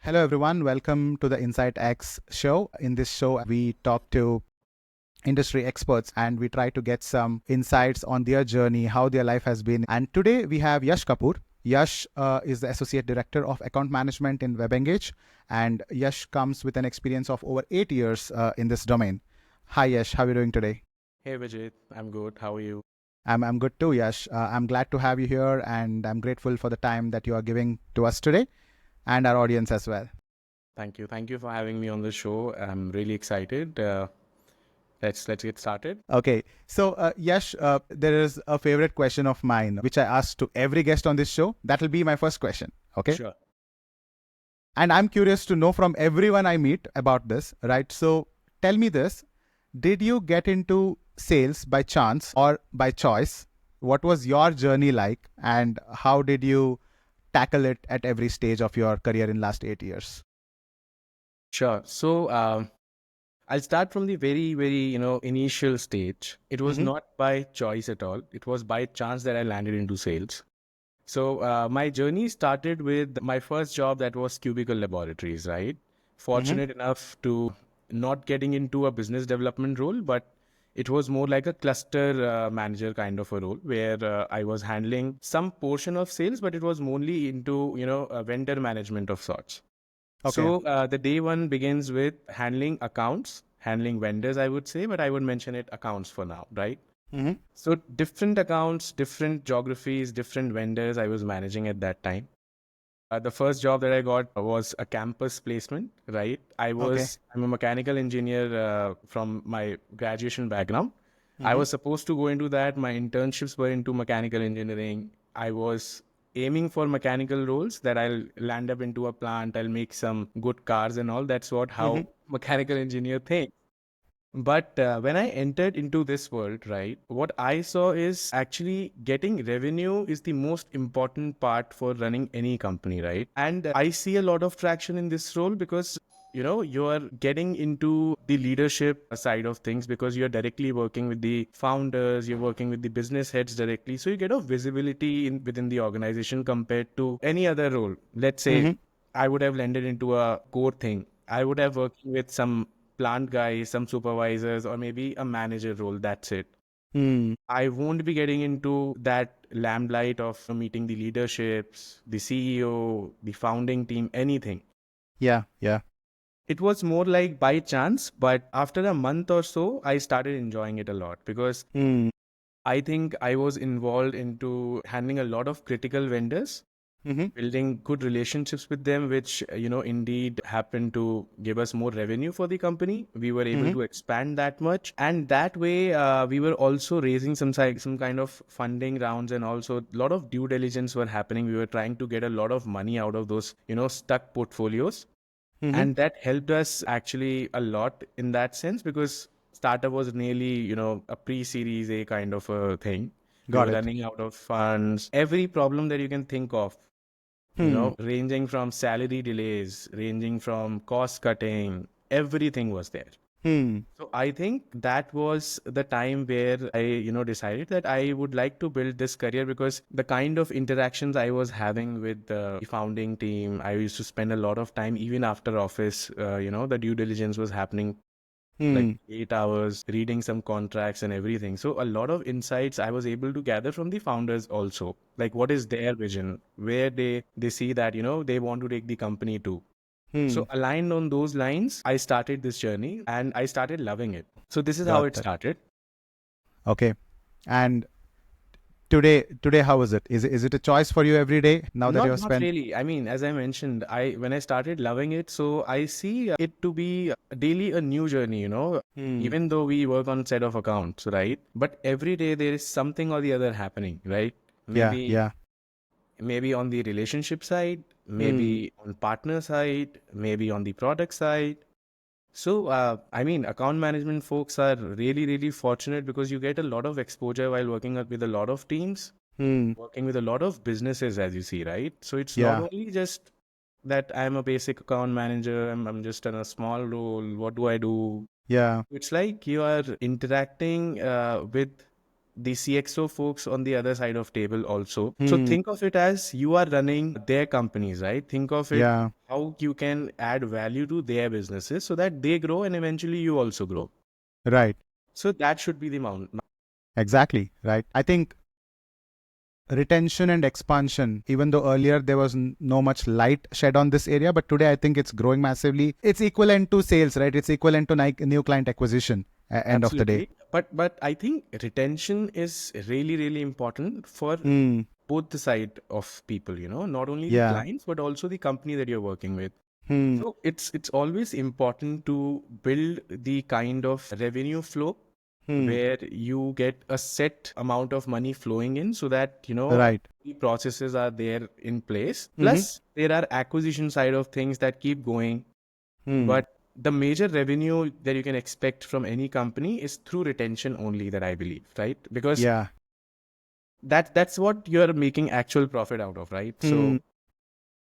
Hello, everyone. Welcome to the InsightX Show. In this show, we talk to industry experts and we try to get some insights on their journey, how their life has been. And today we have Yash Kapoor. Yash is the Associate Director of Account Management in WebEngage. And Yash comes with an experience of over 8 years in this domain. Hi, Yash. How are you doing today? Hey Vijeth, I'm good. How are you? I'm good too, Yash. I'm glad to have you here and I'm grateful for the time that you are giving to us today and our audience as well. Thank you. Thank you for having me on the show. I'm really excited. Let's get started. Okay, so Yash, there is a favorite question of mine which I ask to every guest on this show. That will be my first question. Okay, Sure. and I'm curious to know from everyone I meet about this, right? So tell me this: did you get into sales by chance or by choice? What was your journey like, and how did you tackle it at every stage of your career in last 8 years? Sure. So I'll start from the very initial stage. It was Mm-hmm. not by choice at all. It was by chance that I landed into sales. So my journey started with my first job that was Cubicle Laboratories, right? Mm-hmm. Fortunate enough to not getting into a business development role, but it was more like a cluster manager kind of a role where I was handling some portion of sales, but it was mainly into, vendor management of sorts. Okay. So the day one begins with handling accounts, handling vendors, I would say, but I would mention it accounts for now, right? Mm-hmm. So different accounts, different geographies, different vendors I was managing at that time. The first job that I got was a campus placement, right? Okay. I'm a mechanical engineer from my graduation background. I Mm-hmm. was supposed to go into that. My internships were into mechanical engineering. I was aiming for mechanical roles that I'll land up into a plant, I'll make some good cars and all. That's what Mm-hmm. how mechanical engineer think. But when I entered into this world, right, what I saw is actually getting revenue is the most important part for running any company, right? And I see a lot of traction in this role because you are getting into the leadership side of things because you're directly working with the founders, you're working with the business heads directly, so you get a visibility within the organization compared to any other role. Let's say Mm-hmm. I would have landed into a core thing. I would have worked with some plant guys, some supervisors, or maybe a manager role. That's it. Mm. I won't be getting into that limelight of meeting the leaderships, the CEO, the founding team, anything. Yeah. Yeah. It was more like by chance, but after a month or so, I started enjoying it a lot because Mm. I think I was involved into handling a lot of critical vendors, Mm-hmm. building good relationships with them, which indeed happened to give us more revenue for the company. We were able Mm-hmm. to expand that much, and that way we were also raising some kind of funding rounds, and also a lot of due diligence were happening. We were trying to get a lot of money out of those stuck portfolios, Mm-hmm. and that helped us actually a lot in that sense because startup was nearly a pre-series A kind of a thing. We Got were it. running out of funds. Every problem that you can think of, Hmm. ranging from salary delays, ranging from cost cutting, everything was there. Hmm. So I think that was the time where I, decided that I would like to build this career because the kind of interactions I was having with the founding team, I used to spend a lot of time even after office, the due diligence was happening like Hmm. 8 hours reading some contracts and everything. So a lot of insights I was able to gather from the founders also, like what is their vision, where they see that they want to take the company to. Hmm. So aligned on those lines, I started this journey and I started loving it. So this is how Got it it. started. Okay. And today, how is it? Is it a choice for you every day now that you Not have not spent? really. I mean, as I mentioned, I when I started loving it, so I see it to be daily a new journey. Hmm. Even though we work on set of accounts, right? But every day there is something or the other happening, right? Yeah. Maybe Yeah. maybe on the relationship side, Hmm. maybe on partner side, maybe on the product side. So I mean, account management folks are really, really fortunate because you get a lot of exposure while working with a lot of teams, Hmm. working with a lot of businesses, as you see, right? So it's not Yeah. only just that I'm a basic account manager, I'm just in a small role. What do I do? Yeah. It's like you are interacting with the CXO folks on the other side of table also. So think of it as you are running their companies, right? Think of it Yeah. how you can add value to their businesses so that they grow and eventually you also grow. Right. So that should be the mount. Exactly. Right. I think retention and expansion, even though earlier there was no much light shed on this area, but today I think it's growing massively. It's equivalent to sales, right? It's equivalent to new client acquisition at end of the day. Absolutely. But I think retention is really, really important for both the side of people, not only the Yeah. clients, but also the company that you're working with. Hmm. So it's always important to build the kind of revenue flow where you get a set amount of money flowing in so that, Right. the processes are there in place. Plus, there are acquisition side of things that keep going. But the major revenue that you can expect from any company is through retention only, that I believe, right? Because Yeah. that's what you're making actual profit out of, right? So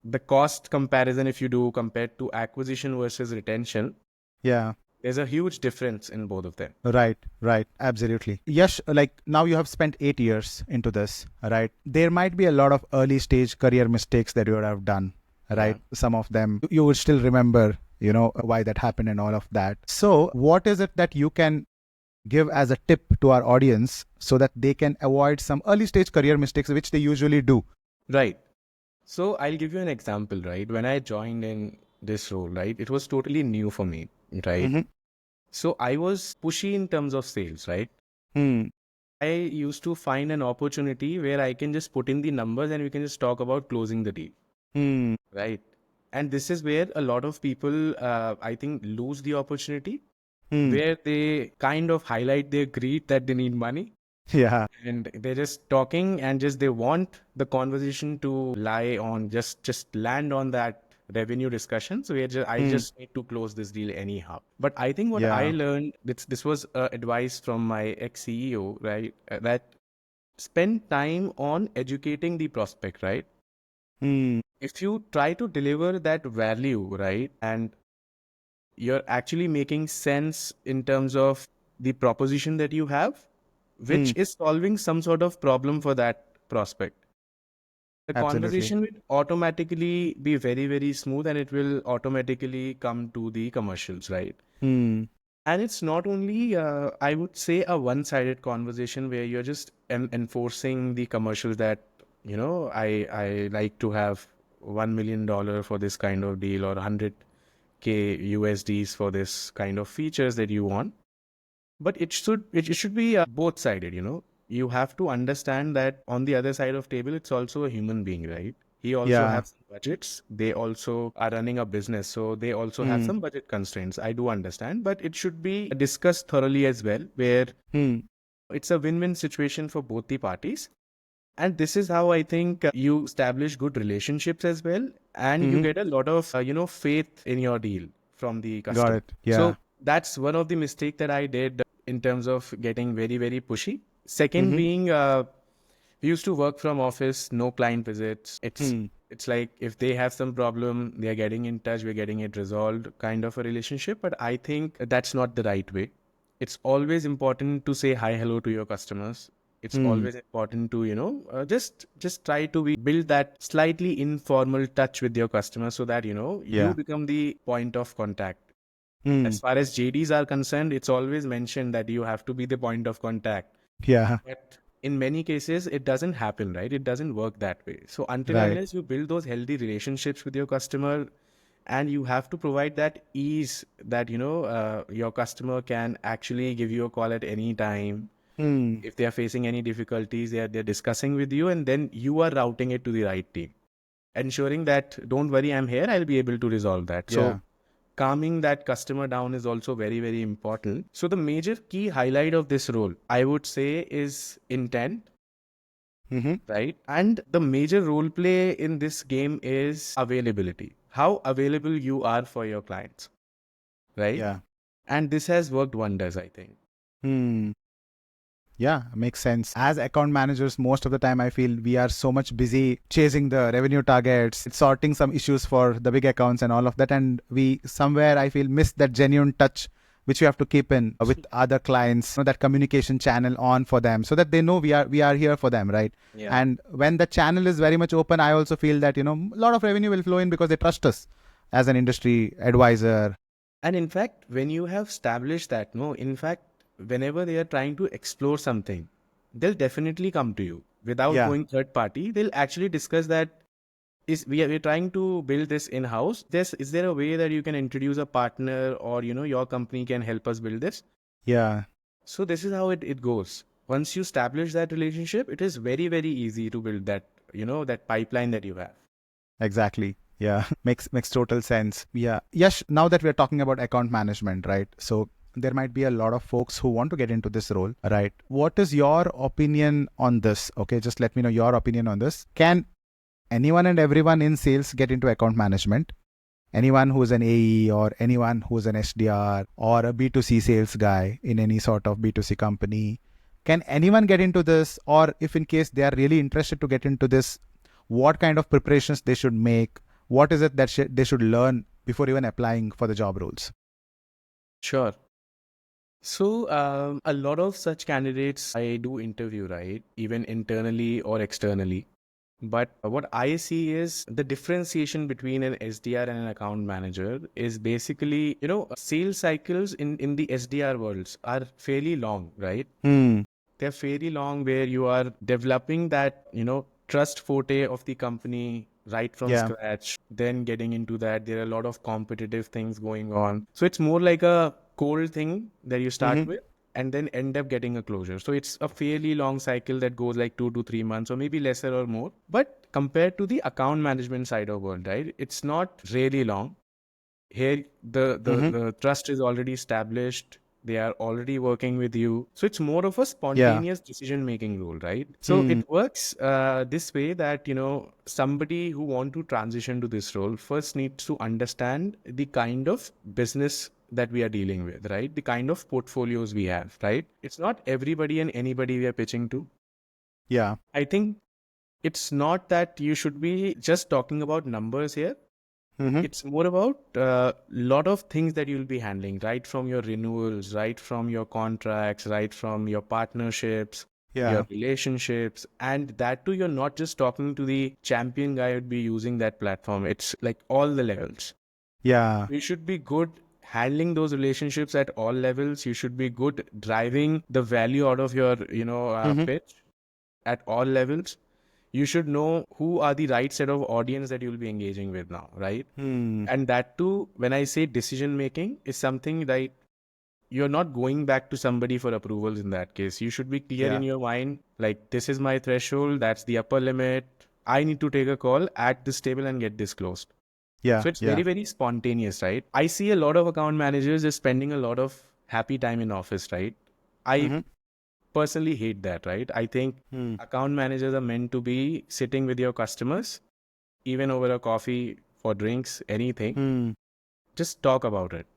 the cost comparison, if you do compared to acquisition versus retention, Yeah. there's a huge difference in both of them. Right, right, absolutely. Yes, like now you have spent 8 years into this, right? There might be a lot of early stage career mistakes that you would have done, right? Yeah. Some of them you would still remember, why that happened and all of that. So, what is it that you can give as a tip to our audience so that they can avoid some early stage career mistakes, which they usually do? Right. So I'll give you an example, right? When I joined in this role, right, it was totally new for me, right? So I was pushy in terms of sales, right? I used to find an opportunity where I can just put in the numbers and we can just talk about closing the deal, right? And this is where a lot of people, I think, lose the opportunity, where they kind of highlight their greed that they need money. Yeah. And they're just talking and just they want the conversation to lie on just land on that revenue discussion. So I just need to close this deal anyhow. But I think what I Yeah. learned, this was advice from my ex CEO, right? That spend time on educating the prospect, right? If you try to deliver that value, right, and you're actually making sense in terms of the proposition that you have, which is solving some sort of problem for that prospect. The Absolutely. conversation will automatically be very, very smooth and it will automatically come to the commercials, right? And it's not only, I would say, a one-sided conversation where you're just enforcing the commercials that, I like to have $1 million for this kind of deal or 100K USDs for this kind of features that you want. But it should be both sided, You have to understand that on the other side of table, it's also a human being, right? He also Yeah. has some budgets. They also are running a business, so they also have some budget constraints. I do understand, but it should be discussed thoroughly as well, where it's a win-win situation for both the parties. And this is how I think you establish good relationships as well, and you get a lot of faith in your deal from the Got customer. it. Yeah. So that's one of the mistake that I did in terms of getting very, very pushy. Second being, we used to work from office, no client visits. It's like if they have some problem, they are getting in touch, we're getting it resolved, kind of a relationship. But I think that's not the right way. It's always important to say hi, hello to your customers. It's always important to just try to build that slightly informal touch with your customers so that you Yeah. become the point of contact. As far as JDs are concerned, it's always mentioned that you have to be the point of contact. Yeah. But in many cases, it doesn't happen, right? It doesn't work that way. So until Right. unless you build those healthy relationships with your customer, and you have to provide that ease that your customer can actually give you a call at any time. If they are facing any difficulties, they're discussing with you, and then you are routing it to the right team, ensuring that don't worry, I'm here, I'll be able to resolve that. Yeah. So calming that customer down is also very, very important. So the major key highlight of this role, I would say, is intent, right? And the major role play in this game is availability. How available you are for your clients, right? Yeah. And this has worked wonders, I think. Yeah, makes sense. As account managers, most of the time I feel we are so much busy chasing the revenue targets, sorting some issues for the big accounts and all of that. And we somewhere I feel miss that genuine touch which you have to keep in with other clients, that communication channel on for them so that they know we are here for them, right? Yeah. And when the channel is very much open, I also feel that, a lot of revenue will flow in because they trust us as an industry advisor. And in fact, when you have established that, no, in fact, whenever they are trying to explore something, they'll definitely come to you without Yeah. going third party. They'll actually discuss that we're trying to build this in house. Is there a way that you can introduce a partner, or your company can help us build this? Yeah. So this is how it goes. Once you establish that relationship, it is very, very easy to build that, that pipeline that you have. Exactly. Yeah. Makes total sense. Yeah. Yash, now that we're talking about account management, right? So there might be a lot of folks who want to get into this role, right? What is your opinion on this? Okay, just let me know your opinion on this. Can anyone and everyone in sales get into account management? Anyone who's an AE or anyone who's an SDR or a B2C sales guy in any sort of B2C company, can anyone get into this? Or if in case they are really interested to get into this, what kind of preparations they should make? What is it that they should learn before even applying for the job roles? Sure. So a lot of such candidates I do interview, right? Even internally or externally. But what I see is the differentiation between an SDR and an account manager is basically, sales cycles in the SDR worlds are fairly long, right? They're fairly long where you are developing that, trust forte of the company right from Yeah. scratch, then getting into that. There are a lot of competitive things going on. So it's more like a cold thing that you start with and then end up getting a closure. So it's a fairly long cycle that goes like 2 to 3 months or maybe lesser or more. But compared to the account management side of world, right? It's not really long. Here the trust is already established. They are already working with you. So it's more of a spontaneous decision making role, right? So it works this way that, somebody who want to transition to this role first needs to understand the kind of business that we are dealing with, right? The kind of portfolios we have, right? It's not everybody and anybody we are pitching to. Yeah. I think it's not that you should be just talking about numbers here. It's more about a lot of things that you'll be handling, right from your renewals, right from your contracts, right from your partnerships, your relationships. And that too, you're not just talking to the champion guy who'd be using that platform. It's like all the levels. Yeah. You should be good handling those relationships at all levels. You should be good driving the value out of your, pitch at all levels. You should know who are the right set of audience that you'll be engaging with now, right? And that too, when I say decision making, is something like you're not going back to somebody for approvals in that case. You should be clear in your mind, like, this is my threshold, that's the upper limit. I need to take a call at this table and get this closed. Yeah. So it's very, very spontaneous, right? I see a lot of account managers just spending a lot of happy time in office, right? I personally hate that, right? I think account managers are meant to be sitting with your customers, even over a coffee, for drinks, anything. Just talk about it.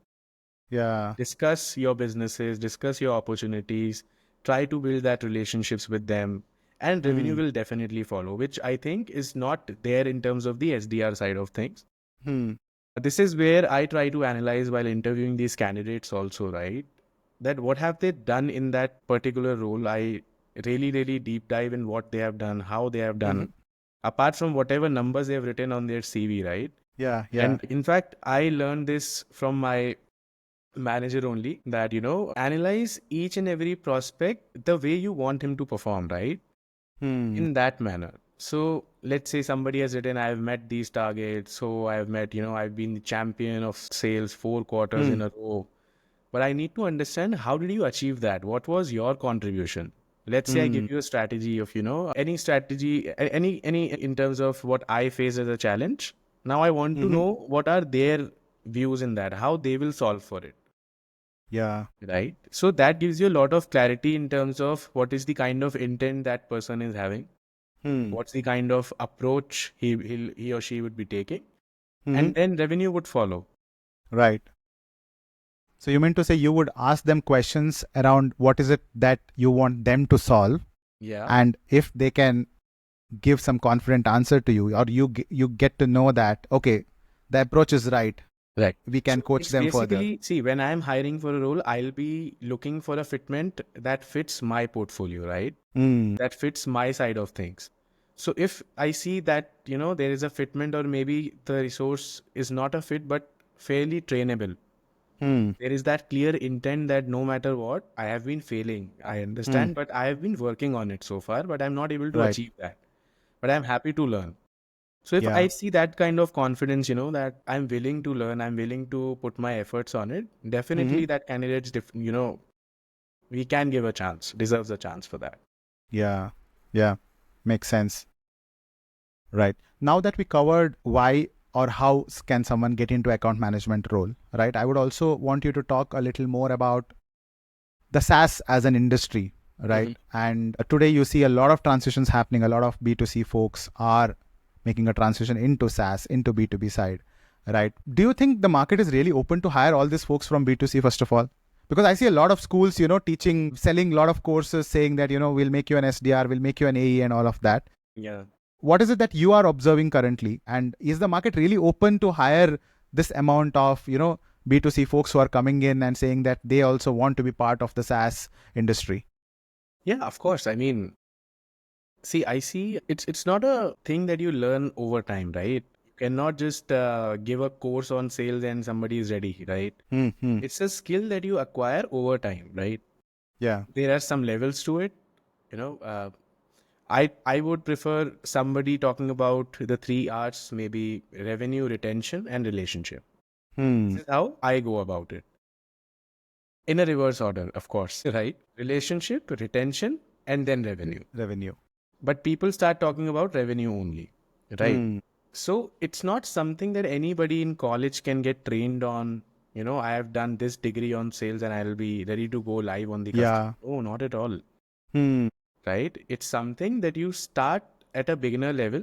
Yeah. Discuss your businesses, discuss your opportunities, try to build that relationships with them, and revenue will definitely follow, which I think is not there in terms of the SDR side of things. This is where I try to analyze while interviewing these candidates also, right? That what have they done in that particular role? I really, really deep dive in what they have done, how they have done, apart from whatever numbers they have written on their CV, right? Yeah. And in fact, I learned this from my manager only, that, analyze each and every prospect the way you want him to perform, right? In that manner. So let's say somebody has written, I've met these targets. So I've met, I've been the champion of sales 4 quarters in a row. But I need to understand, how did you achieve that? What was your contribution? Let's say I give you a strategy of, any strategy, any in terms of what I face as a challenge. Now I want to know what are their views in that, how they will solve for it. Yeah. Right. So that gives you a lot of clarity in terms of what is the kind of intent that person is having. What's the kind of approach he or she would be taking. And then revenue would follow. Right. So you mean to say you would ask them questions around what is it that you want them to solve? Yeah. And if they can give some confident answer to you, or you get to know that, okay, the approach is right. Right. we can So coach it's them further. basically, see, when I'm hiring for a role, I'll be looking for a fitment that fits my portfolio, right? Hmm. That fits my side of things. So if I see that, there is a fitment, or maybe the resource is not a fit, but fairly trainable, Hmm. there is that clear intent that no matter what, I have been failing. I Hmm. understand, but I have been working on it so far, but I'm not able to Right. achieve that. But I'm happy to learn. So if I Yeah. see that kind of confidence, that I'm willing to learn, I'm willing to put my efforts on it, Hmm. definitely that candidate's, we can give a chance, deserves a chance for that. Yeah. Yeah. Makes sense. Right. Now that we covered why or how can someone get into account management role, right? I would also want you to talk a little more about the SaaS as an industry, right? Mhm. And today you see a lot of transitions happening. A lot of B2C folks are making a transition into SaaS, into B2B side, right? Do you think the market is really open to hire all these folks from B2C, first of all? Because I see a lot of schools, teaching, selling a lot of courses saying that, we'll make you an SDR, we'll make you an AE and all of that. Yeah. What is it that you are observing currently? And is the market really open to hire this amount of, B2C folks who are coming in and saying that they also want to be part of the SaaS industry? Yeah, of course. I mean, see, I see it's not a thing that you learn over time, right? You cannot just give a course on sales and somebody is ready, right? Hmm. It's a skill that you acquire over time, right? Yeah. There are some levels to it, you know. I would prefer somebody talking about the three R's, maybe revenue, retention, and relationship. Hmm. This is how I go about it. In a reverse order, of course, right? Relationship, retention, and then revenue. Revenue. But people start talking about revenue only, right? Hmm. So it's not something that anybody in college can get trained on. I have done this degree on sales and I'll be ready to go live on the customer. Yeah. Oh, not at all, Hmm. right? It's something that you start at a beginner level.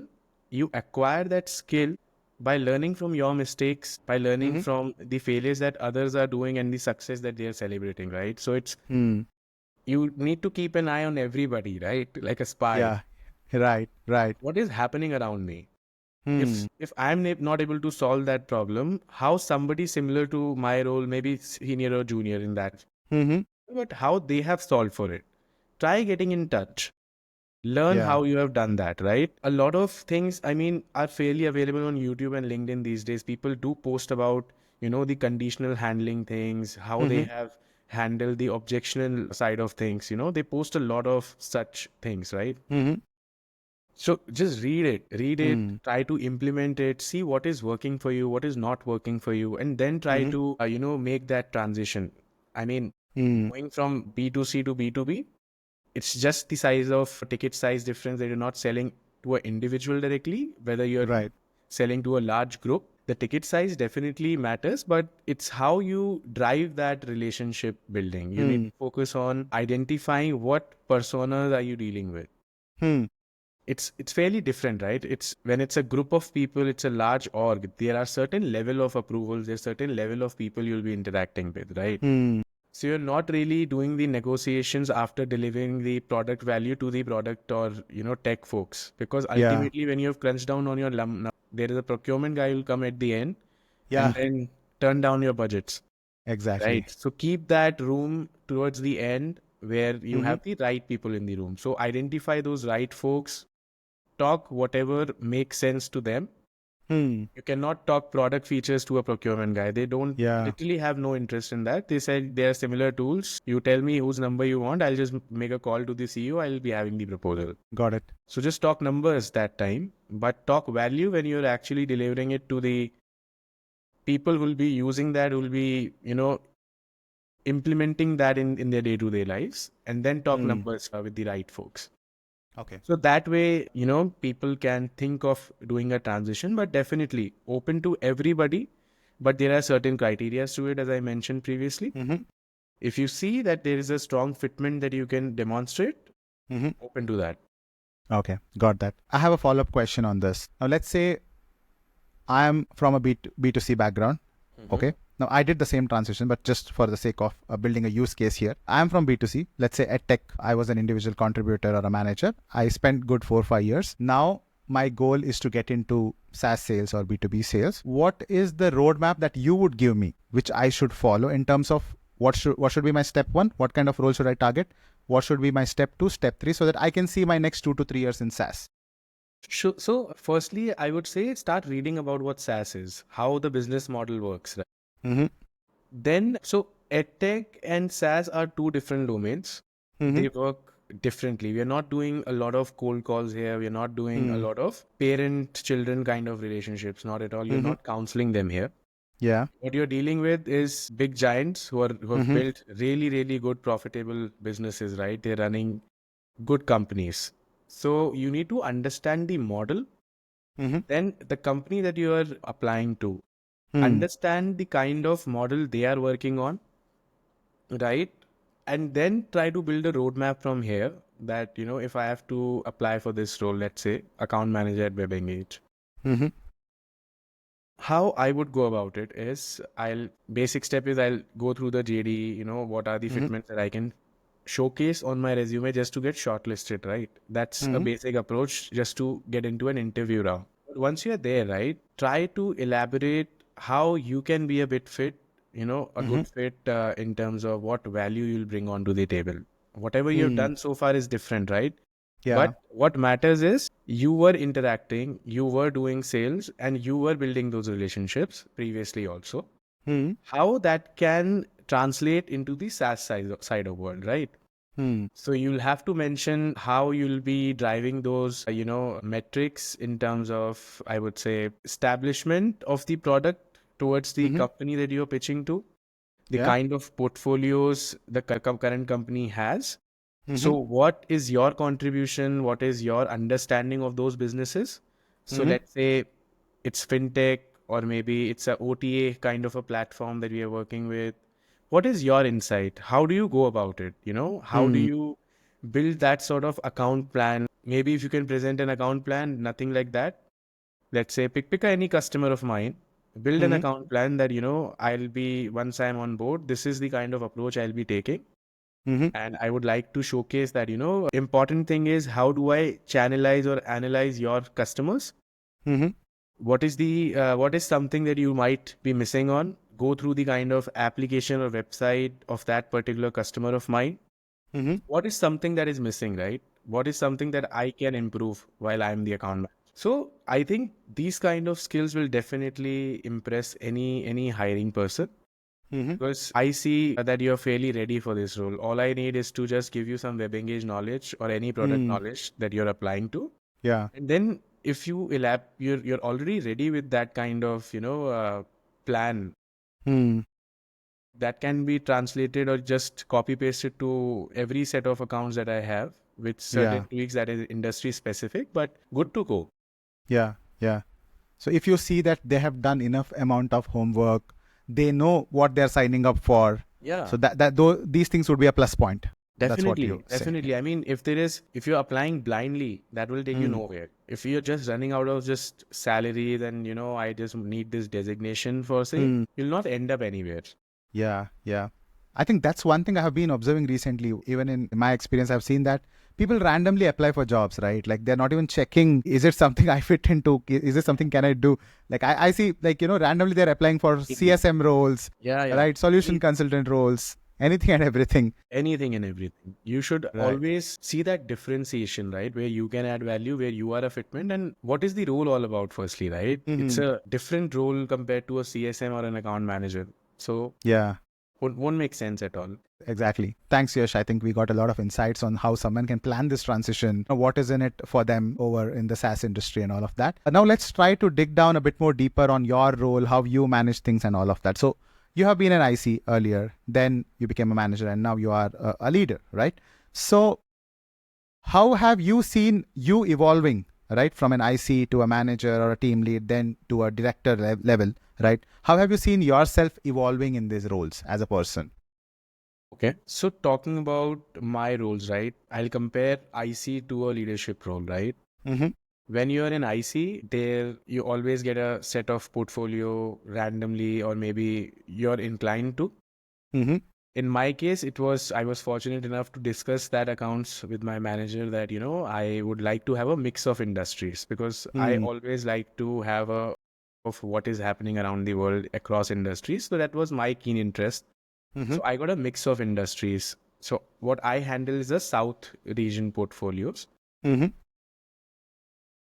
You acquire that skill by learning from your mistakes, by learning Hmm. from the failures that others are doing and the success that they are celebrating, right? So Hmm. you need to keep an eye on everybody, right? Like a spy. Yeah. Right. Right. What is happening around me? Hmm. If I'm not able to solve that problem, how somebody similar to my role, maybe senior or junior in that, Hmm. but how they have solved for it. Try getting in touch. Learn Yeah. how you have done that, right? A lot of things, I mean, are fairly available on YouTube and LinkedIn these days. People do post about, the conditional handling things, how they Hmm. have handled the objectional side of things. They post a lot of such things, right? Hmm. So just read it, Hmm. try to implement it, see what is working for you, what is not working for you, and then try Hmm. to, make that transition. I mean, Hmm. going from B2C to B2B, it's just the size of ticket size difference that you're not selling to an individual directly, whether you're Right. selling to a large group. The ticket size definitely matters, but it's how you drive that relationship building. You need Hmm. to focus on identifying what personas are you dealing with. Hmm. It's fairly different, right? It's when it's a group of people, it's a large org, there are certain level of approvals, there's certain level of people you'll be interacting with, right? Hmm. So you're not really doing the negotiations after delivering the product value to the product or tech folks, because Yeah. ultimately when you have crunched down on your there is a procurement guy who will come at the end and Yeah. then turn down your budgets, Exactly. right? So keep that room towards the end where you Hmm. have the right people in the room. So identify those right folks, talk whatever makes sense to them. Hmm. You cannot talk product features to a procurement guy. They don't Yeah. literally have no interest in that. They said they are similar tools. You tell me whose number you want. I'll just make a call to the CEO. I'll be having the proposal. Got it. So just talk numbers that time, but talk value when you're actually delivering it to the people who will be using that, who will be, implementing that in their day-to-day lives, and then talk Hmm. numbers with the right folks. Okay. So that way, people can think of doing a transition, but definitely open to everybody. But there are certain criteria to it, as I mentioned previously. Hmm. If you see that there is a strong fitment that you can demonstrate, Hmm. open to that. Okay. Got that. I have a follow-up question on this. Now, let's say I am from a B2C background. Mhm. Okay. Now, I did the same transition, but just for the sake of building a use case here, I am from B2C. Let's say at tech, I was an individual contributor or a manager. I spent good 4 or 5 years. Now, my goal is to get into SaaS sales or B2B sales. What is the roadmap that you would give me, which I should follow in terms of what should be my step one? What kind of role should I target? What should be my step two, step three, so that I can see my next 2 to 3 years in SaaS? Sure. So, firstly, I would say start reading about what SaaS is, how the business model works, right? Mm-hmm. Then, so EdTech and SaaS are two different domains. They work differently. We are not doing a lot of cold calls here. We are not doing a lot of parent-children kind of relationships. Not at all. You're not counseling them here. Yeah. What you're dealing with is big giants who have built really, really good profitable businesses, right? They're running good companies. So you need to understand the model. Then the company that you are applying to, understand the kind of model they are working on, right? And then try to build a roadmap from here that, if I have to apply for this role, let's say account manager at WebEngage, Mm-hmm. how I would go about it is basic step is I'll go through the JD, what are the fitments that I can showcase on my resume just to get shortlisted, right? That's a basic approach just to get into an interview round. Once you're there, right, try to elaborate how you can be a bit fit, a good fit in terms of what value you'll bring onto the table. Whatever you've done so far is different, right? Yeah. But what matters is you were interacting, you were doing sales, and you were building those relationships previously also. How that can translate into the SaaS side of world, right? So you'll have to mention how you'll be driving those, metrics in terms of, I would say, establishment of the product towards the company that you're pitching to, the Yeah. kind of portfolios the current company has. So what is your contribution? What is your understanding of those businesses? So let's say it's fintech or maybe it's a OTA kind of a platform that we are working with. What is your insight? How do you go about it? How do you build that sort of account plan? Maybe if you can present an account plan, nothing like that. Let's say pick any customer of mine, build an account plan that, I'll be, once I'm on board, this is the kind of approach I'll be taking. And I would like to showcase that, important thing is how do I channelize or analyze your customers? What is something that you might be missing on? Go through the kind of application or website of that particular customer of mine. What is something that is missing, right? What is something that I can improve while I'm the account manager? So I think these kind of skills will definitely impress any hiring person. Because I see that you're fairly ready for this role. All I need is to just give you some WebEngage knowledge or any product knowledge that you're applying to. Yeah. And then if you're already ready with that kind of, plan that can be translated or just copy pasted to every set of accounts that I have with certain tweaks that is industry specific, but good to go. Yeah. Yeah. So if you see that they have done enough amount of homework, they know what they're signing up for. Yeah. So these things would be a plus point. That's what you say. Definitely. I mean, if you're applying blindly, that will take you nowhere. If you're just running out of just salary, then, I just need this designation for say, you'll not end up anywhere. Yeah. Yeah. I think that's one thing I have been observing recently. Even in my experience, I've seen that people randomly apply for jobs, right? Like they're not even checking, is it something I fit into? Is it something can I do? Like I see, like, randomly they're applying for CSM roles, Yeah. right? Solution consultant roles, anything and everything. Anything and everything. You should always see that differentiation, right? Where you can add value, where you are a fitment, and what is the role all about, firstly, right? It's a different role compared to a CSM or an account manager. So yeah, won't make sense at all. Exactly. Thanks, Yash. I think we got a lot of insights on how someone can plan this transition, what is in it for them over in the SaaS industry and all of that. Now let's try to dig down a bit more deeper on your role, how you manage things and all of that. So you have been an IC earlier, then you became a manager, and now you are a leader, right? So how have you seen you evolving, right? From an IC to a manager or a team lead, then to a director level, right? How have you seen yourself evolving in these roles as a person? Okay. So talking about my roles, right? I'll compare IC to a leadership role, right? When you're in IC, there you always get a set of portfolio randomly, or maybe you're inclined to. In my case, I was fortunate enough to discuss that accounts with my manager that, I would like to have a mix of industries because I always like to have a of what is happening around the world across industries. So that was my keen interest. Mm-hmm. So I got a mix of industries. So what I handle is the South region portfolios. Mm-hmm.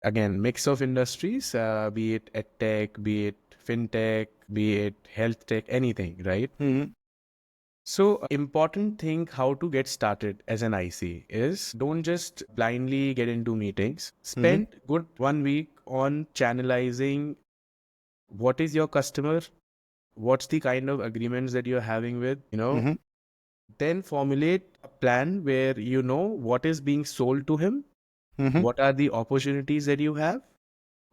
Again, mix of industries, be it edtech, be it fintech, be it health tech, anything, right? Mm-hmm. So, important thing how to get started as an IC is don't just blindly get into meetings. Mm-hmm. Spend good 1 week on channelizing what is your customer, what's the kind of agreements that you're having with, Mm-hmm. then formulate a plan where you know what is being sold to him, Mm-hmm. what are the opportunities that you have.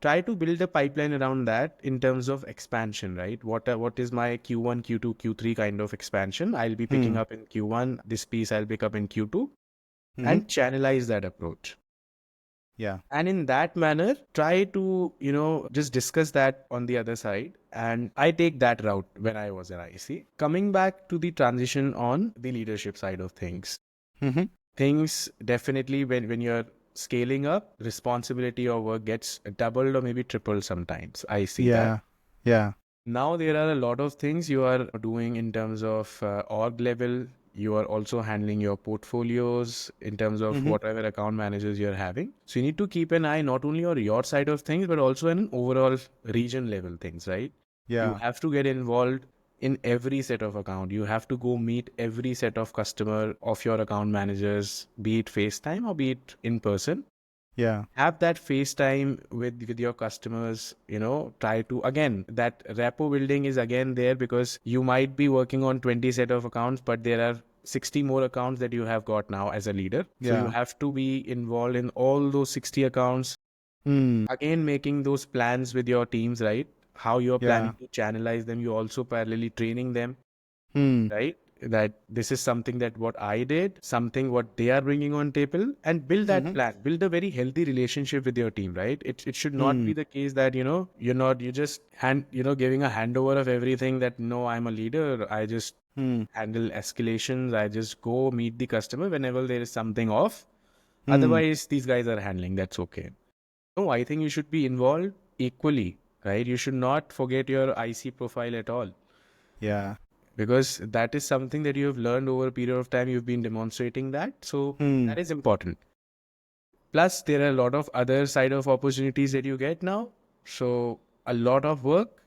Try to build a pipeline around that in terms of expansion, right? What is my Q1, Q2, Q3 kind of expansion? I'll be picking up in Q1. This piece I'll pick up in Q2 Mm-hmm. and channelize that approach. Yeah. And in that manner, try to, just discuss that on the other side. And I take that route when I was an IC. Coming back to the transition on the leadership side of things. Mm-hmm. Things definitely when you're scaling up, responsibility or work gets doubled or maybe tripled sometimes. I see that. Yeah. Yeah. Now there are a lot of things you are doing in terms of org level. You are also handling your portfolios in terms of Mm-hmm. whatever account managers you're having. So you need to keep an eye not only on your side of things, but also in overall region level things, right? You Yeah. have to get involved in every set of account. You have to go meet every set of customer of your account managers, be it FaceTime or be it in person. Yeah. Have that FaceTime with your customers, try to, again, that rapport building is again there because you might be working on 20 set of accounts, but there are 60 more accounts that you have got now as a leader. So you Yeah. have to be involved in all those 60 accounts. Mm. Again, making those plans with your teams, right? How you're Yeah. planning to channelize them. You also parallelly training them, Mm. right? That this is something that what I did, something what they are bringing on table, and build that Mm-hmm. plan, build a very healthy relationship with your team, right? It should not Mm. be the case that, you're just giving a handover of everything that no, I'm a leader. I just Mm. handle escalations. I just go meet the customer whenever there is something off. Mm. Otherwise, these guys are handling. That's okay. No, I think you should be involved equally, right? You should not forget your IC profile at all Yeah. because that is something that you have learned over a period of time. You've been demonstrating that. So Mm. that is important. Plus, there are a lot of other side of opportunities that you get now. So a lot of work,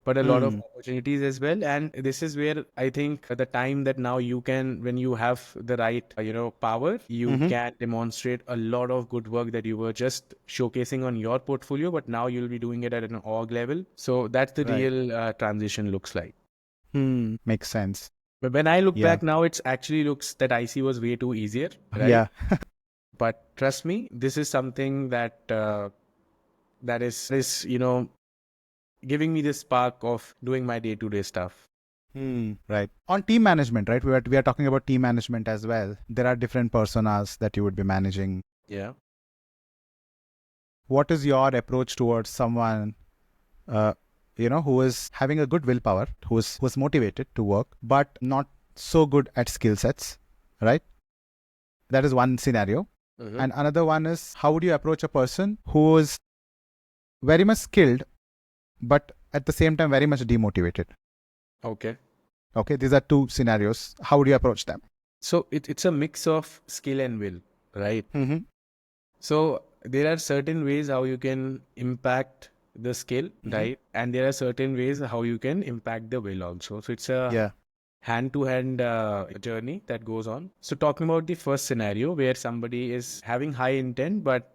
but a lot of Mm. opportunities as well. And this is where I think the time that now you can, when you have the right, power, you Mm-hmm. can demonstrate a lot of good work that you were just showcasing on your portfolio, but now you'll be doing it at an org level. So that's the Right. real transition looks like. Makes sense. But when I look Yeah. back now, it's actually looks that IC was way too easier, right? Yeah. But trust me, this is something that that is giving me the spark of doing my day-to-day stuff. Right. On team management, right? We are talking about team management as well. There are different personas that you would be managing. Yeah. What is your approach towards someone, who is having a good willpower, who is motivated to work, but not so good at skill sets, right? That is one scenario. Mm-hmm. And another one is how would you approach a person who is very much skilled, but at the same time very much demotivated? Okay. Okay, these are two scenarios. How would you approach them? So it's a mix of skill and will, right? Mm-hmm. So there are certain ways how you can impact the skill, Mm-hmm. right? And there are certain ways how you can impact the will also. So it's a Yeah. hand-to-hand journey that goes on. So talking about the first scenario where somebody is having high intent but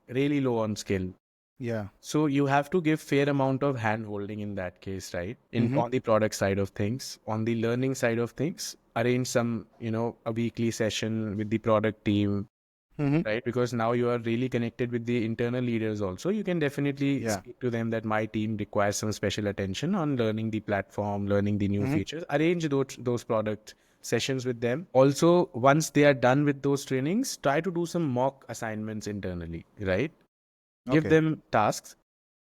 really low on skill. Yeah. So you have to give fair amount of hand holding in that case, right? Mm-hmm. On the product side of things, on the learning side of things, arrange some, a weekly session with the product team, Mm-hmm. right? Because now you are really connected with the internal leaders also. You can definitely Yeah. speak to them that my team requires some special attention on learning the platform, learning the new Mm-hmm. features. Arrange those product sessions with them. Also, once they are done with those trainings, try to do some mock assignments internally, right? Give Okay. them tasks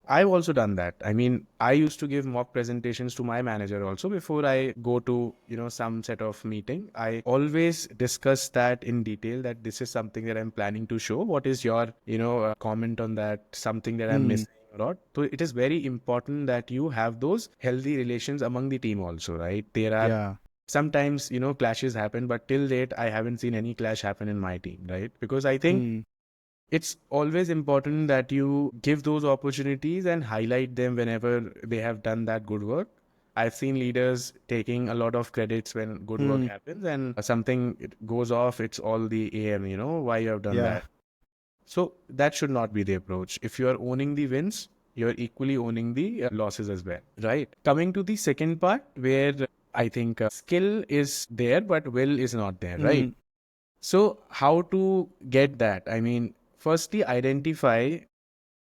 I've also done that. I mean, I used to give mock presentations to my manager also before I go to, some set of meeting. I always discuss that in detail, that this is something that I'm planning to show. What is your, comment on that? Something that I'm missing or not? So it is very important that you have those healthy relations among the team also, right? There are Yeah. sometimes, clashes happen, but till date, I haven't seen any clash happen in my team, right? Because I think Hmm. it's always important that you give those opportunities and highlight them whenever they have done that good work. I've seen leaders taking a lot of credits when good work Hmm. happens, and something it goes off, it's all the AM, why you have done Yeah. that. So that should not be the approach. If you are owning the wins, you're equally owning the losses as well, right? Coming to the second part, where I think skill is there, but will is not there, right? Hmm. So how to get that? I mean, firstly, identify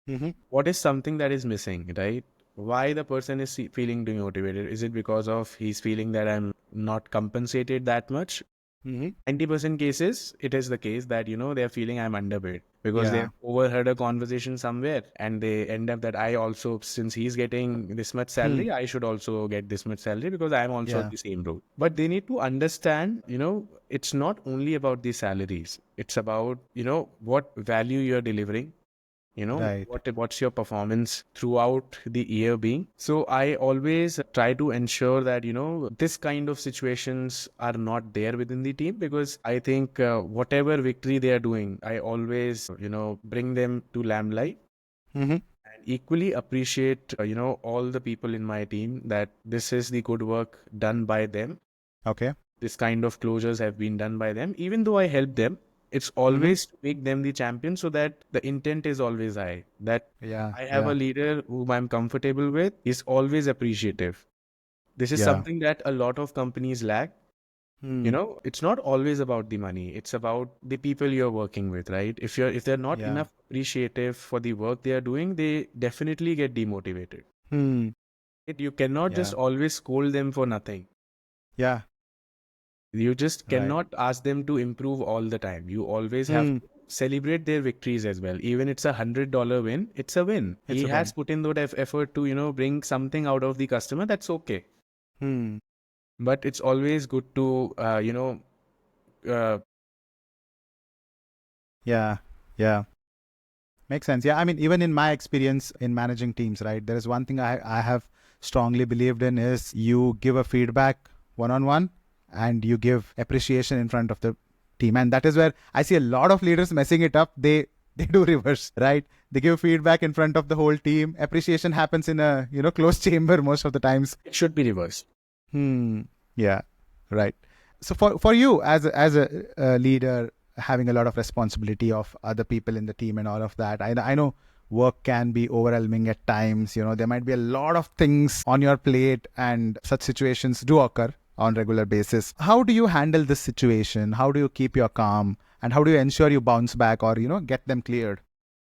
Hmm. what is something that is missing, right? Why the person is feeling demotivated? Is it because of he's feeling that I'm not compensated that much? Hmm. 90% cases, it is the case that, they're feeling I'm underpaid because Yeah. they've overheard a conversation somewhere and they end up that I also, since he's getting this much Hmm. salary, I should also get this much salary because I'm also at Yeah. the same role. But they need to understand, it's not only about the salaries. It's about, what value you're delivering, Right. what's your performance throughout the year being. So I always try to ensure that this kind of situations are not there within the team, because I think whatever victory they are doing, I always bring them to lamplight, Hmm. and equally appreciate all the people in my team, that this is the good work done by them. Okay. This kind of closures have been done by them. Even though I help them, it's Hmm. always to make them the champion, so that the intent is always high. That Yeah. I have a Yeah. leader whom I'm comfortable with, is always appreciative. This is Yeah. something that a lot of companies lack. Hmm. It's not always about the money. It's about the people you're working with, right? If they're not Yeah. enough appreciative for the work they are doing, they definitely get demotivated. Hmm. You cannot just Yeah. always scold them for nothing. Yeah. You just Right. cannot ask them to improve all the time. You always have Hmm. to celebrate their victories as well. Even it's $100 win, it's a win. It's He a has win. put in that effort to, bring something out of the customer. That's okay. Hmm. But it's always good to, uh, Yeah. Yeah. Makes sense. Yeah. I mean, even in my experience in managing teams, right, there is one thing I have strongly believed in is you give a feedback one on one and you give appreciation in front of the team. And that is where I see a lot of leaders messing it up. They do reverse, right? They give feedback in front of the whole team. Appreciation happens in a, closed chamber most of the times. it should be reversed. Hmm. Yeah. Right. So for you as a leader, having a lot of responsibility of other people in the team and all of that, I know work can be overwhelming at times. There might be a lot of things on your plate, and such situations do occur on regular basis. How do you handle this situation? How do you keep your calm, and how do you ensure you bounce back or get them cleared?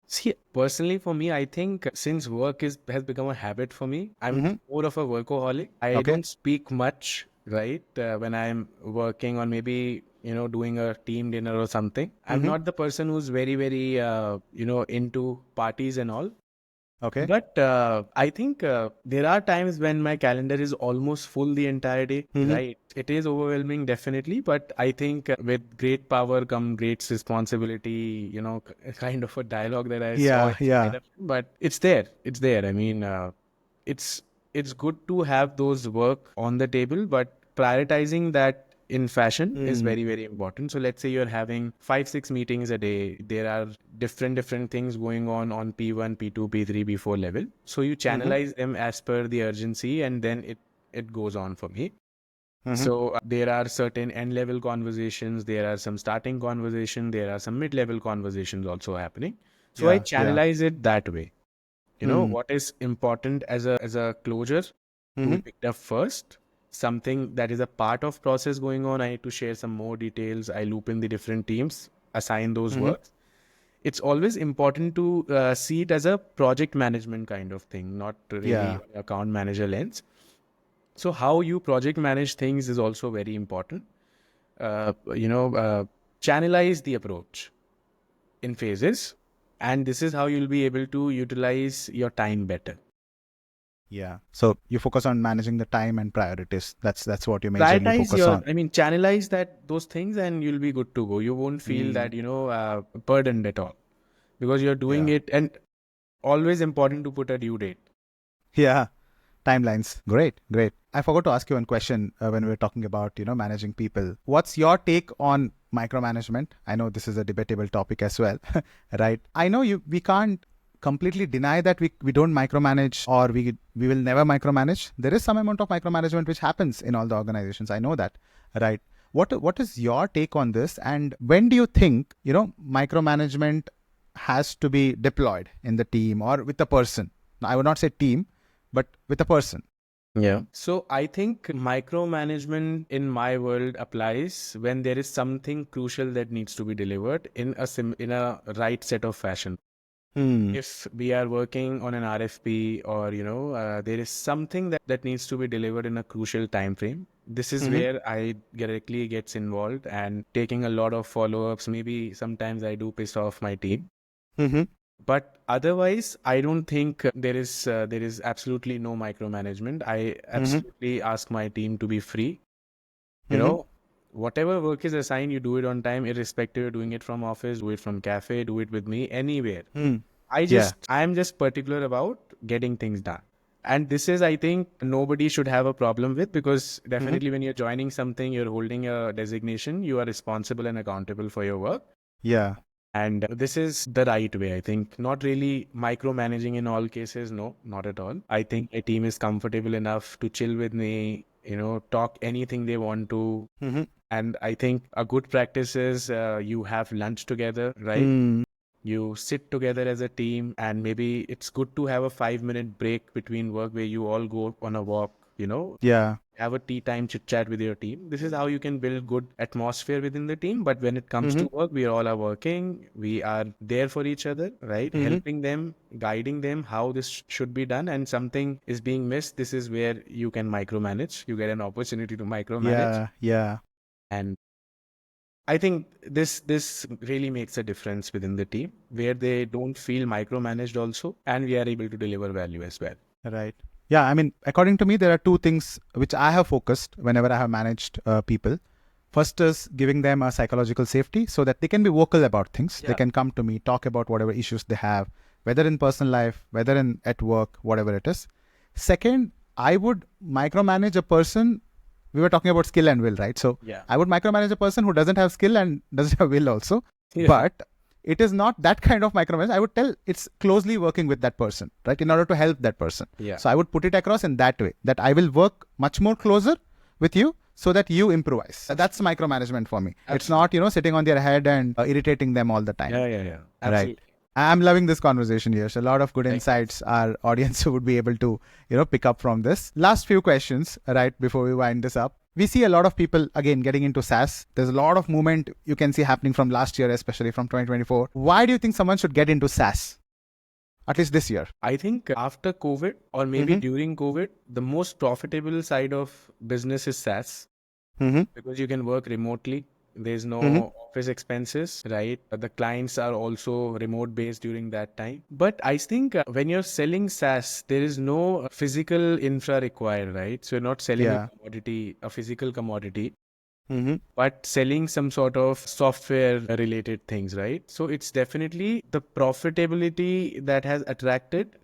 See, personally for me, I think since work has become a habit for me, I'm Mm-hmm. more of a workaholic. I Okay. don't speak much, right? When I'm working on maybe, doing a team dinner or something. I'm Mm-hmm. not the person who's very, very, into parties and all. Okay. But I think there are times when my calendar is almost full the entire day, Mm-hmm. right? It is overwhelming, definitely. But I think with great power come great responsibility, kind of a dialogue that I saw Yeah. in Yeah. Spider. But it's there. It's there. I mean, it's it's good to have those work on the table, but prioritizing that in fashion is Hmm. very, very important. So let's say you're having 5 6 meetings a day. There are different things going on P1, P2, P3, P4 level. So you Mm-hmm. channelize them as per the urgency, and then it goes on for me. Mm-hmm. So there are certain end level conversations, there are some starting conversation, there are some mid level conversations also happening. So I Yeah. Yeah. channelize it that way. Hmm. What is important as a closure to be Mm-hmm. picked up first, something that is a part of process going on. I need to share some more details. I loop in the different teams, assign those Mm-hmm. works. It's always important to see it as a project management kind of thing, not really Yeah. on account manager lens. So how you project manage things is also very important. uh, you know uh, Channelize the approach in phases. And this is how you'll be able to utilize your time better. Yeah. So you focus on managing the time and priorities. That's what you majorly Prioritize focus on. channelize those things, and you'll be good to go. You won't feel that, burdened at all, because you're doing Yeah. it. And always important to put a due date. Yeah. Timelines. Great, great. I forgot to ask you one question when we were talking about, managing people. What's your take on micromanagement? I know this is a debatable topic as well, right? I know we can't completely deny that we don't micromanage, or we will never micromanage. There is some amount of micromanagement which happens in all the organizations. I know that, right? What is your take on this? And when do you think, micromanagement has to be deployed in the team or with the person? Now, I would not say team, but with a person. Yeah. So I think micromanagement in my world applies when there is something crucial that needs to be delivered in a right set of fashion. If we are working on an RFP, or there is something that needs to be delivered in a crucial time frame, this is where I directly gets involved and taking a lot of follow-ups. Maybe sometimes I do piss off my team. But otherwise, I don't think there is absolutely no micromanagement. I absolutely ask my team to be free. Whatever work is assigned, you do it on time, irrespective you're doing it from office, do it from cafe, do it with me, anywhere. Yeah. I am just particular about getting things done. And this is, I think, nobody should have a problem with, because definitely when you're joining something, you're holding a designation, you are responsible and accountable for your work. Yeah. And this is the right way, I think. Not really micromanaging in all cases. No, not at all. I think a team is comfortable enough to chill with me, talk anything they want to. And I think a good practice is you have lunch together, right? You sit together as a team, and maybe it's good to have a 5-minute break between work where you all go on a walk, Yeah. have a tea time chit chat with your team. This is how you can build good atmosphere within the team. But when it comes to work, we all are working. We are there for each other, right? Helping them, guiding them how this should be done. And something is being missed. This is where you can micromanage. You get an opportunity to micromanage. Yeah. Yeah. And I think this really makes a difference within the team, where they don't feel micromanaged also, and we are able to deliver value as well. Right. Yeah. I mean, according to me, there are two things which I have focused whenever I have managed people. First is giving them a psychological safety so that they can be vocal about things. They can come to me, talk about whatever issues they have, whether in personal life, whether in at work, whatever it is. Second, I would micromanage a person. We were talking about skill and will, right? So I would micromanage a person who doesn't have skill and doesn't have will also. Yeah. But it is not that kind of micromanage. I would tell it's closely working with that person, right? In order to help that person. Yeah. So I would put it across in that way, that I will work much more closer with you so that you improvise. That's micromanagement for me. It's not, sitting on their head and irritating them all the time. Yeah. Right. Absolutely. I'm loving this conversation here. So a lot of good insights our audience would be able to, pick up from this. Last few questions, right, before we wind this up. We see a lot of people, again, getting into SaaS. There's a lot of movement you can see happening from last year, especially from 2024. Why do you think someone should get into SaaS? At least this year. I think after COVID, or maybe during COVID, the most profitable side of business is SaaS, because you can work remotely. There's no office expenses, right? The clients are also remote based during that time. But I think when you're selling SaaS, there is no physical infra required, right? So you're not selling a commodity, a physical commodity, but selling some sort of software related things, right? So it's definitely the profitability that has attracted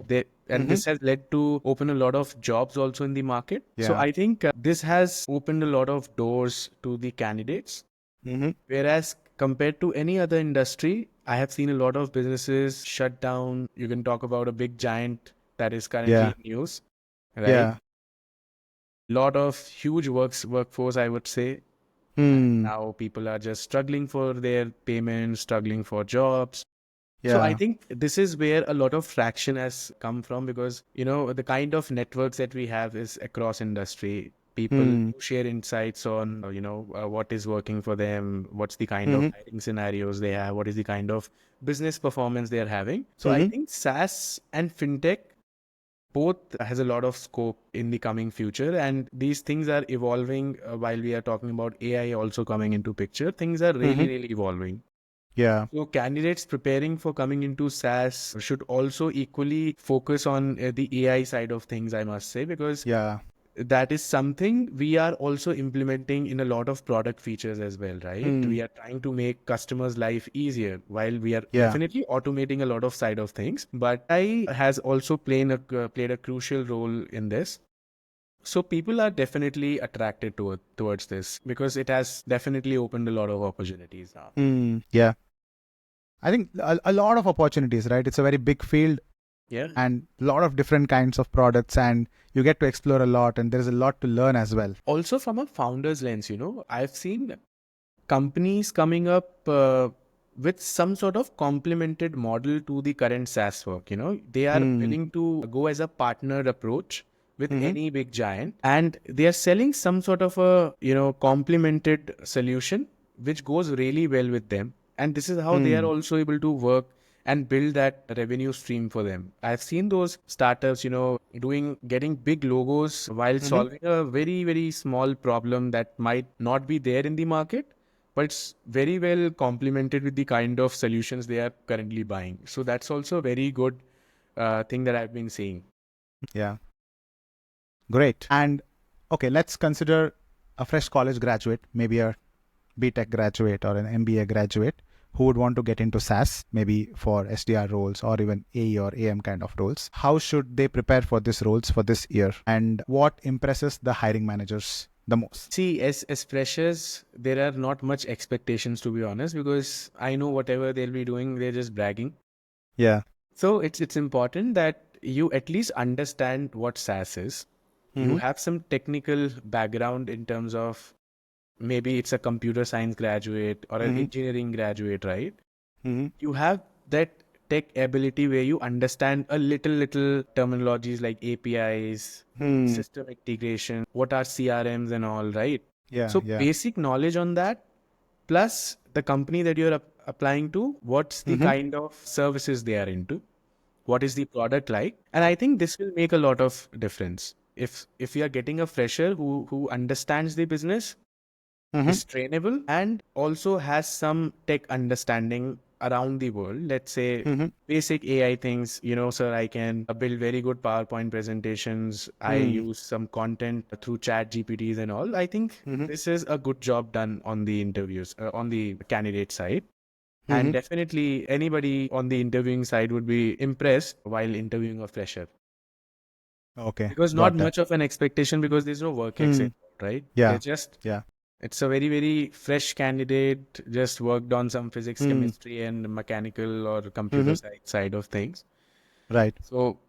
and this has led to open a lot of jobs also in the market. So I think this has opened a lot of doors to the candidates. Whereas compared to any other industry, I have seen a lot of businesses shut down. You can talk about a big giant that is currently in news, right? Yeah. Lot of huge workforce, I would say. And now people are just struggling for their payments, struggling for jobs. So I think this is where a lot of traction has come from, because, the kind of networks that we have is across industry. People share insights on, what is working for them, what's the kind of hiring scenarios they have, what is the kind of business performance they are having. So I think SaaS and FinTech both has a lot of scope in the coming future, and these things are evolving while we are talking about AI also coming into picture. Things are really, really evolving. Yeah. So candidates preparing for coming into SaaS should also equally focus on the AI side of things, I must say, because Yeah. that is something we are also implementing in a lot of product features as well, right? Hmm. We are trying to make customers' life easier while we are Yeah. definitely automating a lot of side of things. But AI has also played a crucial role in this. So people are definitely attracted towards this because it has definitely opened a lot of opportunities now. Hmm. Yeah. I think a lot of opportunities, right? It's a very big field Yeah. and a lot of different kinds of products, and you get to explore a lot, and there's a lot to learn as well. Also, from a founder's lens, I've seen companies coming up with some sort of complemented model to the current SaaS work. They are Hmm. willing to go as a partner approach with Mm-hmm. any big giant, and they are selling some sort of a complemented solution which goes really well with them. And this is how they are Hmm. also able to work and build that revenue stream for them. I've seen those startups, getting big logos while Mm-hmm. solving a very, very small problem that might not be there in the market, but it's very well complemented with the kind of solutions they are currently buying. So that's also a very good thing that I've been seeing. Yeah. Great. And okay, let's consider a fresh college graduate, maybe a BTech graduate or an MBA graduate who would want to get into SaaS, maybe for SDR roles or even AE or AM kind of roles. How should they prepare for these roles for this year? And what impresses the hiring managers the most? See, as freshers, there are not much expectations, to be honest, because I know whatever they'll be doing, they're just bragging. Yeah. So it's important that you at least understand what SaaS is. You Mm-hmm. have some technical background in terms of maybe it's a computer science graduate or an Mm-hmm. engineering graduate, right? Mm-hmm. You have that tech ability where you understand a little terminologies like APIs, Hmm. system integration, what are CRMs and all, right? Yeah. So Yeah. basic knowledge on that, plus the company that you're applying to, what's the Mm-hmm. kind of services they are into, what is the product like, and I think this will make a lot of difference. If we are getting a fresher who understands the business, Mm-hmm. is trainable, and also has some tech understanding around the world. Let's say Mm-hmm. basic AI things, sir, I can build very good PowerPoint presentations. I Hmm. use some content through chat GPTs and all. I think Mm-hmm. this is a good job done on the interviews, on the candidate side. And Mm-hmm. definitely anybody on the interviewing side would be impressed while interviewing a fresher. Okay. Because not Got that. much of an expectation because there's no work Hmm. ethic, right? They're Yeah. just Yeah. it's a very, very fresh candidate, just worked on some physics, Hmm. chemistry, and mechanical or computer Mm-hmm. side of things. Right. So,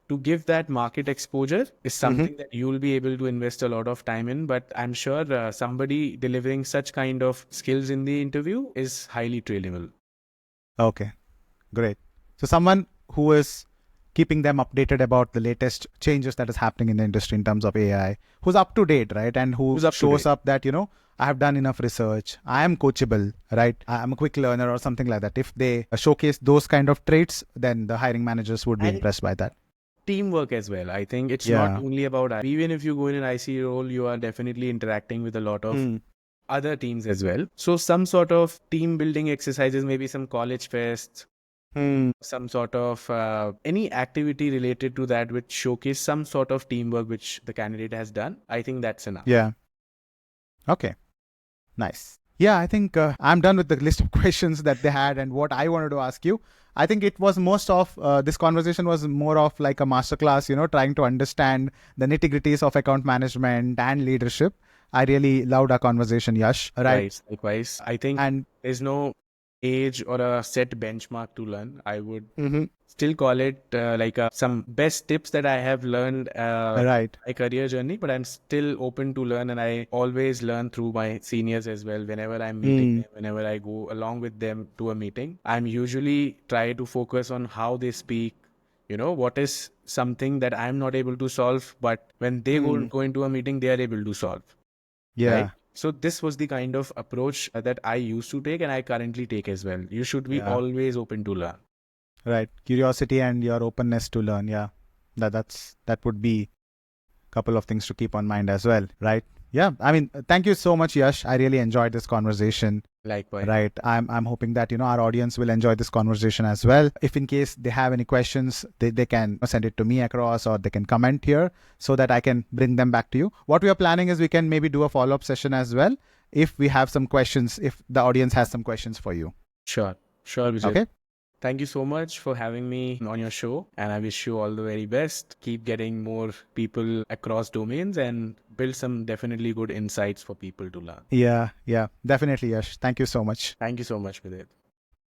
to give that market exposure is Mm-hmm. something that you'll be able to invest a lot of time in. But I'm sure somebody delivering such kind of skills in the interview is highly trainable. Okay. Great. So someone who is keeping them updated about the latest changes that is happening in the industry in terms of AI, who's up to date, right? And who Who's up to shows date? up that, I have done enough research. I am coachable, right? I'm a quick learner or something like that. If they showcase those kind of traits, then the hiring managers would be And impressed by that. teamwork as well. I think it's not Yeah. only about even if you go in an IC role, you are definitely interacting with a lot of Hmm. other teams as well. So some sort of team building exercises, maybe some college fests, Hmm. some sort of any activity related to that which showcase some sort of teamwork which the candidate has done. I think that's enough. Yeah. Okay. Nice. Yeah, I think I'm done with the list of questions that they had and what I wanted to ask you. I think it was most of this conversation was more of like a masterclass, trying to understand the nitty gritties of account management and leadership. I really loved our conversation, Yash. Right. Likewise, likewise. I think And there's no age or a set benchmark to learn. I would mhm, still call it like some best tips that I have learned right. my career journey, but I'm still open to learn, and I always learn through my seniors as well. Whenever I'm meeting Mm, them, whenever I go along with them to a meeting, I'm usually try to focus on how they speak. What is something that I'm not able to solve, but when they mm, go into a meeting, they are able to solve, right? yeah. So this was the kind of approach that I used to take and I currently take as well. You should be Yeah. always open to learn. Right. Curiosity and your openness to learn. Yeah. That would be a couple of things to keep on mind as well, right? Yeah, I mean, thank you so much, Yash. I really enjoyed this conversation. Likewise. Right. I'm hoping that, our audience will enjoy this conversation as well. If in case they have any questions, they can send it to me across, or they can comment here so that I can bring them back to you. What we are planning is we can maybe do a follow-up session as well if we have some questions, if the audience has some questions for you. Sure, Vijay. Okay. Thank you so much for having me on your show, and I wish you all the very best. Keep getting more people across domains and build some definitely good insights for people to learn. Yeah, definitely, Yash. Thank you so much. Thank you so much, Vijay.